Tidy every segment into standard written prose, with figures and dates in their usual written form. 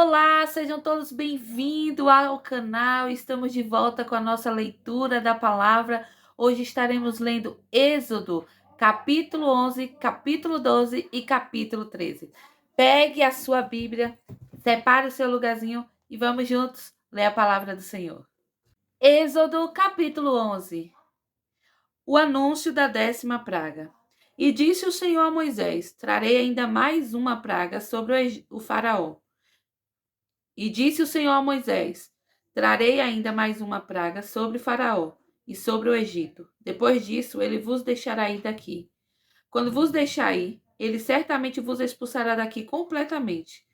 Olá, sejam todos bem-vindos ao canal. Estamos de volta com a nossa leitura da palavra. Hoje estaremos lendo Êxodo, capítulo 11, capítulo 12 e capítulo 13. Pegue a sua Bíblia, separe o seu lugarzinho e vamos juntos ler a palavra do Senhor. Êxodo, capítulo 11. O anúncio da 10ª praga. E disse o Senhor a Moisés: Trarei ainda mais uma praga sobre o faraó. E disse o Senhor a Moisés: Trarei ainda mais uma praga sobre Faraó e sobre o Egito. Depois disso, ele vos deixará ir daqui. Quando vos deixar ir, ele certamente vos expulsará daqui completamente.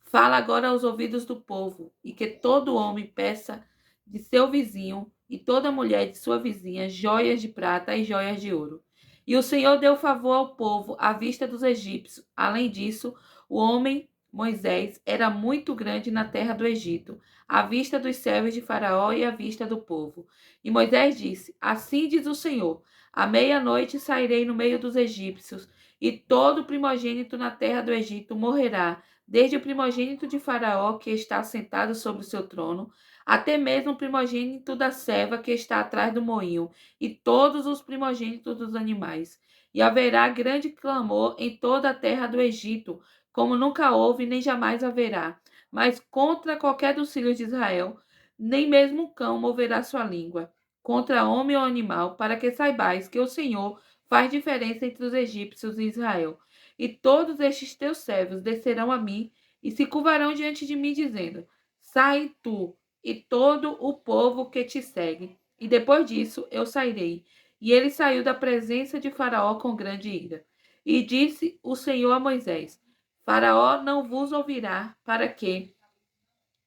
Fala agora aos ouvidos do povo, e que todo homem peça de seu vizinho e toda mulher de sua vizinha joias de prata e joias de ouro. E o Senhor deu favor ao povo à vista dos egípcios. Além disso, o homem Moisés era muito grande na terra do Egito, à vista dos servos de Faraó e à vista do povo. E Moisés disse: Assim diz o Senhor: à meia-noite sairei no meio dos egípcios, e todo primogênito na terra do Egito morrerá, desde o primogênito de Faraó, que está sentado sobre o seu trono, até mesmo o primogênito da serva que está atrás do moinho, e todos os primogênitos dos animais. E haverá grande clamor em toda a terra do Egito, como nunca houve nem jamais haverá. Mas contra qualquer dos filhos de Israel, nem mesmo o cão moverá sua língua contra homem ou animal, para que saibais que o Senhor faz diferença entre os egípcios e Israel. E todos estes teus servos descerão a mim e se curvarão diante de mim, dizendo: Sai tu e todo o povo que te segue. E depois disso eu sairei. E ele saiu da presença de Faraó com grande ira. E disse o Senhor a Moisés: Faraó não vos ouvirá, para que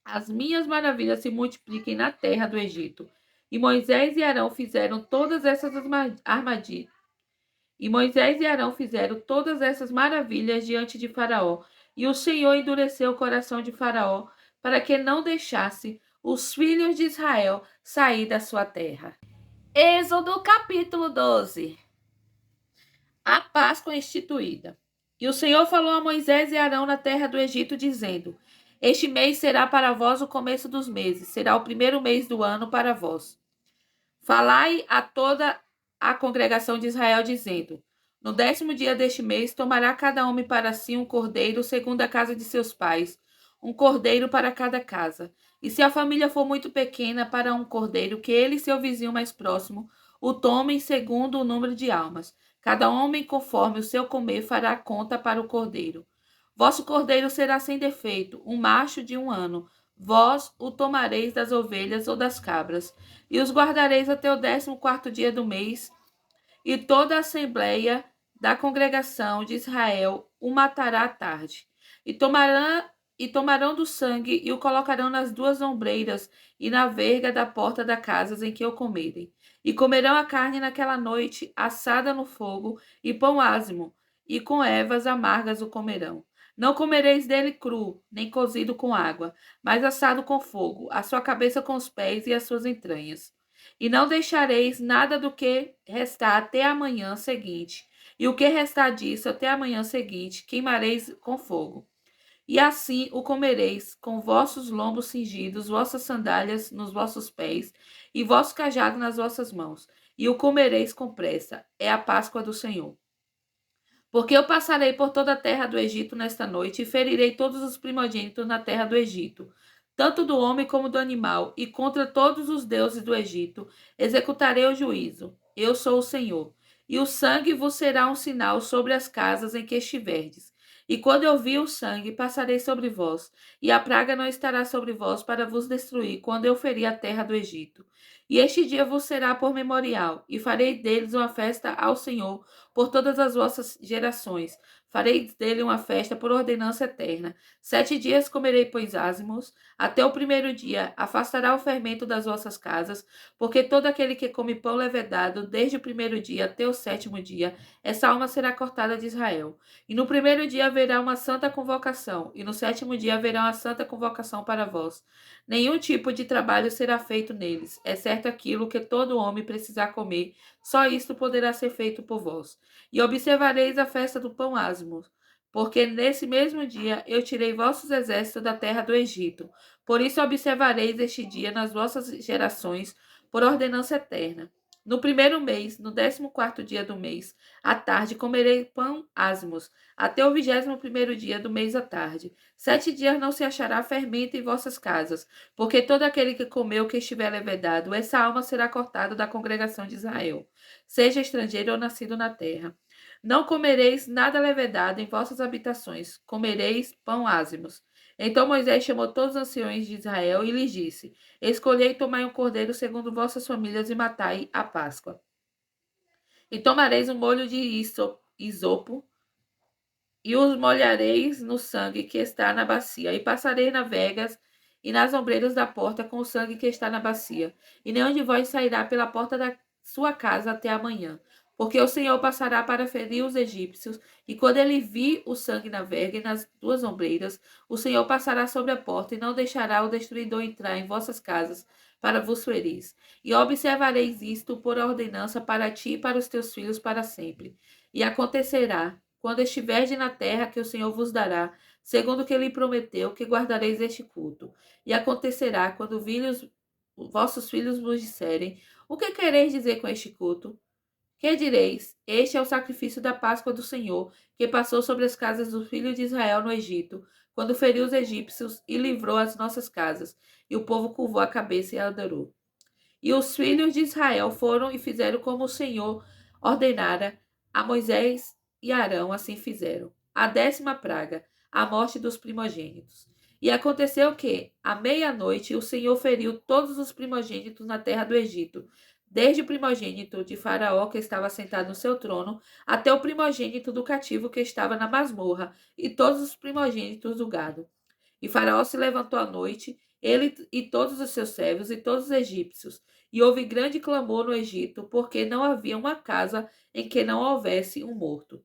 as minhas maravilhas se multipliquem na terra do Egito. E Moisés e Arão fizeram todas essas armadilhas. E Moisés e Arão fizeram todas essas maravilhas diante de Faraó. E o Senhor endureceu o coração de Faraó para que não deixasse os filhos de Israel sair da sua terra. Êxodo capítulo 12. A Páscoa instituída. E o Senhor falou a Moisés e Arão na terra do Egito, dizendo: Este mês será para vós o começo dos meses, será o primeiro mês do ano para vós. Falai a toda a congregação de Israel, dizendo: No 10º dia deste mês tomará cada homem para si um cordeiro, segundo a casa de seus pais, um cordeiro para cada casa. E se a família for muito pequena, para um cordeiro, que ele e seu vizinho mais próximo o tomem segundo o número de almas. Cada homem, conforme o seu comer, fará conta para o cordeiro. Vosso cordeiro será sem defeito, um macho de 1 ano. Vós o tomareis das ovelhas ou das cabras, e os guardareis até o 14º dia do mês, e toda a assembleia da congregação de Israel o matará à tarde. E tomarão do sangue e o colocarão nas 2 ombreiras e na verga da porta das casas em que o comerem. E comerão a carne naquela noite, assada no fogo, e pão ázimo, e com ervas amargas o comerão. Não comereis dele cru, nem cozido com água, mas assado com fogo, a sua cabeça com os pés e as suas entranhas. E não deixareis nada do que restar até a manhã seguinte, e o que restar disso até a manhã seguinte queimareis com fogo. E assim o comereis, com vossos lombos cingidos, vossas sandálias nos vossos pés, e vosso cajado nas vossas mãos, e o comereis com pressa. É a Páscoa do Senhor. Porque eu passarei por toda a terra do Egito nesta noite, e ferirei todos os primogênitos na terra do Egito, tanto do homem como do animal, e contra todos os deuses do Egito executarei o juízo. Eu sou o Senhor. E o sangue vos será um sinal sobre as casas em que estiverdes. E quando eu vi o sangue, passarei sobre vós, e a praga não estará sobre vós para vos destruir, quando eu ferir a terra do Egito. E este dia vos será por memorial, e farei deles uma festa ao Senhor por todas as vossas gerações. Farei dele uma festa por ordenança eterna. 7 dias comerei pães ázimos, até o primeiro dia afastará o fermento das vossas casas, porque todo aquele que come pão levedado, desde o primeiro dia até o 7º dia, essa alma será cortada de Israel. E no primeiro dia haverá uma santa convocação, e no 7º dia haverá uma santa convocação para vós. Nenhum tipo de trabalho será feito neles, exceto aquilo que todo homem precisar comer, só isto poderá ser feito por vós. E observareis a festa do pão ázimo. porque nesse mesmo dia eu tirei vossos exércitos da terra do Egito. Por isso observareis este dia nas vossas gerações, por ordenança eterna. No primeiro mês, no 14º dia do mês, à tarde, comerei pão ázimos, até o 21º dia do mês à tarde. 7 dias não se achará fermento em vossas casas, porque todo aquele que comeu que estiver levedado, essa alma será cortada da congregação de Israel, seja estrangeiro ou nascido na terra. Não comereis nada levedado em vossas habitações, comereis pão ázimos. Então Moisés chamou todos os anciões de Israel e lhes disse: Escolhei e tomai um cordeiro segundo vossas famílias e matai a Páscoa. E tomareis um molho de isopo e os molhareis no sangue que está na bacia, e passarei nas vegas e nas ombreiras da porta com o sangue que está na bacia. E nenhum de vós sairá pela porta da sua casa até amanhã, porque o Senhor passará para ferir os egípcios, e quando ele vir o sangue na verga e nas duas ombreiras, o Senhor passará sobre a porta e não deixará o destruidor entrar em vossas casas para vos ferir. E observareis isto por ordenança para ti e para os teus filhos para sempre. E acontecerá, quando estiverdes na terra que o Senhor vos dará, segundo o que ele prometeu, que guardareis este culto. E acontecerá, quando vossos filhos vos disserem: O que quereis dizer com este culto? Que direis? Este é o sacrifício da Páscoa do Senhor, que passou sobre as casas dos filhos de Israel no Egito, quando feriu os egípcios e livrou as nossas casas. E o povo curvou a cabeça e adorou. E os filhos de Israel foram e fizeram como o Senhor ordenara a Moisés e Arão, assim fizeram. A 10ª praga, a morte dos primogênitos. E aconteceu que, à meia-noite, o Senhor feriu todos os primogênitos na terra do Egito, desde o primogênito de Faraó, que estava sentado no seu trono, até o primogênito do cativo que estava na masmorra, e todos os primogênitos do gado. E Faraó se levantou à noite, ele e todos os seus servos e todos os egípcios, e houve grande clamor no Egito, porque não havia uma casa em que não houvesse um morto.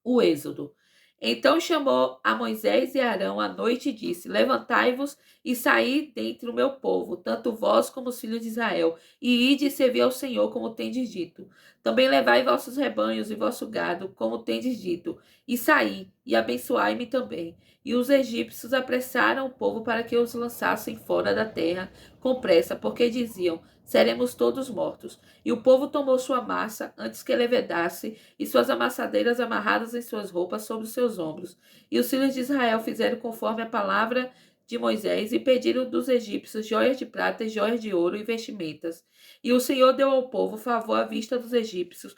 O Êxodo. Então chamou a Moisés e Arão à noite e disse: Levantai-vos e saí dentre o meu povo, tanto vós como os filhos de Israel, e ide servir ao Senhor, como tendes dito. Também levai vossos rebanhos e vosso gado, como tendes dito, e saí, e abençoai-me também. E os egípcios apressaram o povo para que os lançassem fora da terra com pressa, porque diziam: Seremos todos mortos. E o povo tomou sua massa antes que levedasse, e suas amassadeiras amarradas em suas roupas sobre os seus ombros. E os filhos de Israel fizeram conforme a palavra de Moisés e pediram dos egípcios joias de prata e joias de ouro e vestimentas. E o Senhor deu ao povo favor à vista dos egípcios,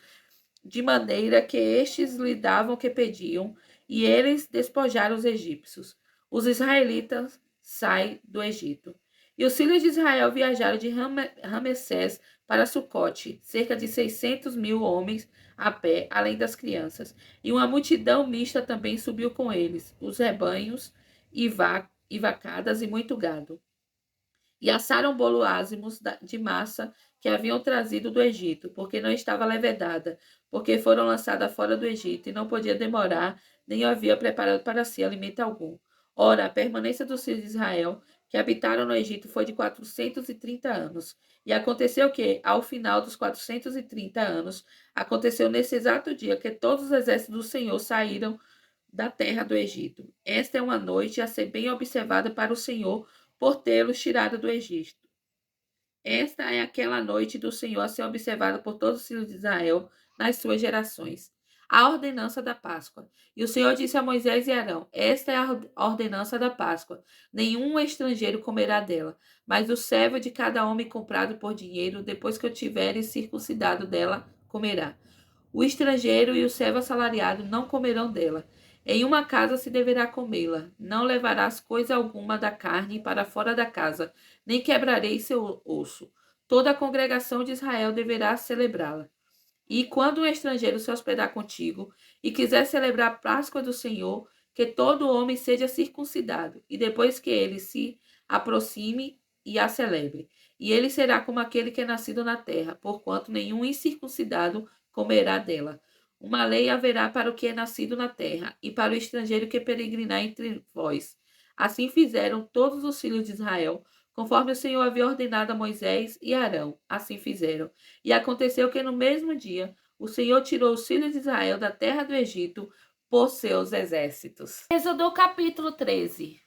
de maneira que estes lhe davam o que pediam, e eles despojaram os egípcios. Os israelitas saem do Egito. E os filhos de Israel viajaram de Ramessés para Sucote, cerca de 600.000 homens a pé, além das crianças. E uma multidão mista também subiu com eles, os rebanhos e vacadas e muito gado. E assaram bolo ázimos de massa que haviam trazido do Egito, porque não estava levedada, porque foram lançadas fora do Egito, e não podia demorar, nem havia preparado para si alimento algum. Ora, a permanência dos filhos de Israel, que habitaram no Egito, foi de 430 anos. E aconteceu que, ao final dos 430 anos, aconteceu nesse exato dia que todos os exércitos do Senhor saíram da terra do Egito. Esta é uma noite a ser bem observada para o Senhor, por tê-los tirado do Egito. Esta é aquela noite do Senhor a ser observada por todos os filhos de Israel nas suas gerações. A ordenança da Páscoa. E o Senhor disse a Moisés e Arão: Esta é a ordenança da Páscoa. Nenhum estrangeiro comerá dela, mas o servo de cada homem comprado por dinheiro, depois que eu tiver circuncidado dela, comerá. O estrangeiro e o servo assalariado não comerão dela. Em uma casa se deverá comê-la. Não levarás coisa alguma da carne para fora da casa, nem quebrareis seu osso. Toda a congregação de Israel deverá celebrá-la. E quando um estrangeiro se hospedar contigo e quiser celebrar a Páscoa do Senhor, que todo homem seja circuncidado, e depois que ele se aproxime e a celebre. E ele será como aquele que é nascido na terra, porquanto nenhum incircuncidado comerá dela. Uma lei haverá para o que é nascido na terra, e para o estrangeiro que peregrinar entre vós. Assim fizeram todos os filhos de Israel, conforme o Senhor havia ordenado a Moisés e Arão. Assim fizeram. E aconteceu que no mesmo dia o Senhor tirou os filhos de Israel da terra do Egito, por seus exércitos. Êxodo capítulo 13.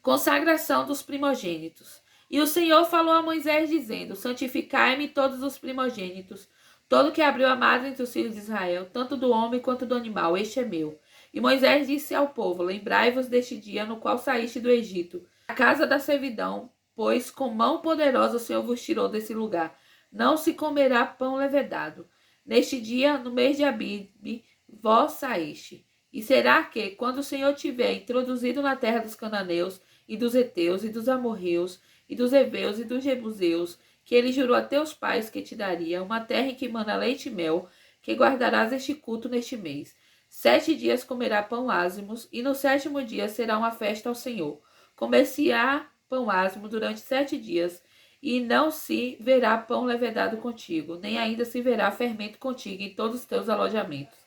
Consagração dos primogênitos. E o Senhor falou a Moisés, dizendo: Santificai-me todos os primogênitos, todo que abriu a madre entre os filhos de Israel, tanto do homem quanto do animal, este é meu. E Moisés disse ao povo: Lembrai-vos deste dia no qual saíste do Egito, a casa da servidão, pois com mão poderosa o Senhor vos tirou desse lugar. Não se comerá pão levedado. Neste dia, no mês de Abibe, vós saíste. E será que, quando o Senhor tiver introduzido na terra dos cananeus, e dos heteus, e dos amorreus, e dos heveus, e dos jebuseus, que ele jurou a teus pais que te daria, uma terra em que mana leite e mel, que guardarás este culto neste mês. 7 dias comerá pão ázimos, e no 7º dia será uma festa ao Senhor. Comer-se-á pão ázimo durante 7 dias, e não se verá pão levedado contigo, nem ainda se verá fermento contigo em todos os teus alojamentos.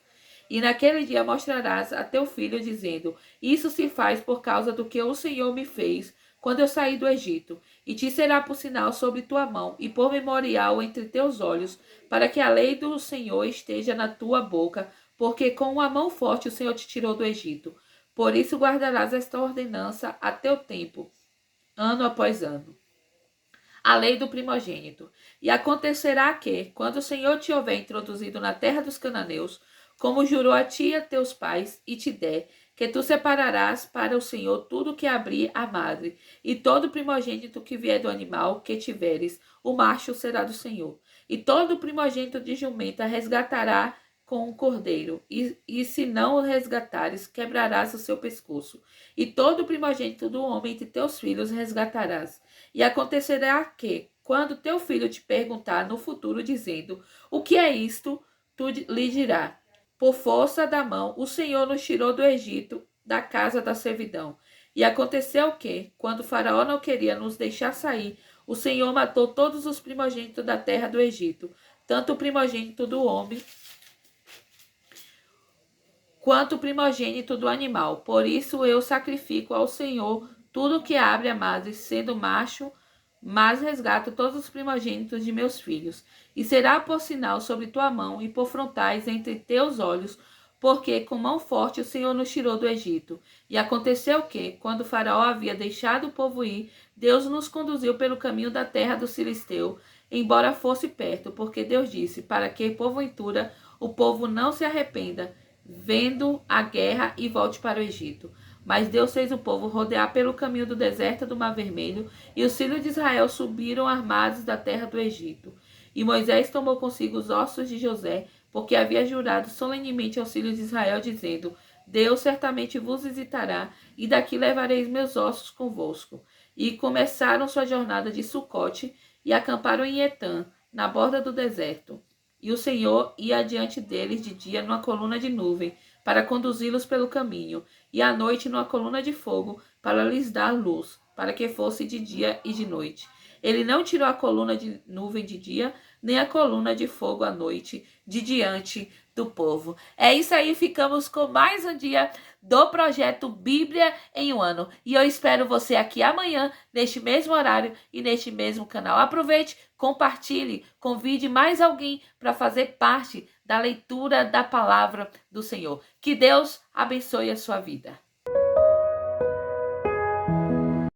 E naquele dia mostrarás a teu filho, dizendo: Isso se faz por causa do que o Senhor me fez quando eu saí do Egito. E te será por sinal sobre tua mão e por memorial entre teus olhos, para que a lei do Senhor esteja na tua boca, porque com uma mão forte o Senhor te tirou do Egito. Por isso guardarás esta ordenança a teu tempo, ano após ano. A lei do primogênito. E acontecerá que, quando o Senhor te houver introduzido na terra dos cananeus, como jurou a ti e a teus pais, e te der, que tu separarás para o Senhor tudo que abrir a madre, e todo primogênito que vier do animal que tiveres, o macho será do Senhor. E todo primogênito de jumenta resgatará com um cordeiro, e se não o resgatares, quebrarás o seu pescoço. E todo primogênito do homem de teus filhos resgatarás. E acontecerá que, quando teu filho te perguntar no futuro, dizendo: O que é isto? Tu lhe dirás: Por força da mão, o Senhor nos tirou do Egito, da casa da servidão. E aconteceu que, quando Faraó não queria nos deixar sair, o Senhor matou todos os primogênitos da terra do Egito, tanto o primogênito do homem quanto o primogênito do animal. Por isso eu sacrifico ao Senhor tudo que abre a madre, sendo macho, mas resgato todos os primogênitos de meus filhos. E será por sinal sobre tua mão e por frontais entre teus olhos, porque com mão forte o Senhor nos tirou do Egito. E aconteceu que, quando Faraó havia deixado o povo ir, Deus nos conduziu pelo caminho da terra do Filisteu, embora fosse perto, porque Deus disse: para que, porventura, o povo não se arrependa, vendo a guerra, e volte para o Egito. Mas Deus fez o povo rodear pelo caminho do deserto do Mar Vermelho, e os filhos de Israel subiram armados da terra do Egito. E Moisés tomou consigo os ossos de José, porque havia jurado solenemente aos filhos de Israel, dizendo: Deus certamente vos visitará, e daqui levareis meus ossos convosco. E começaram sua jornada de Sucote, e acamparam em Etã, na borda do deserto. E o Senhor ia adiante deles de dia numa coluna de nuvem, para conduzi-los pelo caminho, e à noite numa coluna de fogo, para lhes dar luz, para que fosse de dia e de noite. Ele não tirou a coluna de nuvem de dia, nem a coluna de fogo à noite, de diante do povo. É isso aí, ficamos com mais um dia do projeto Bíblia em um Ano. E eu espero você aqui amanhã, neste mesmo horário e neste mesmo canal. Aproveite, compartilhe, convide mais alguém para fazer parte da leitura da palavra do Senhor. Que Deus abençoe a sua vida.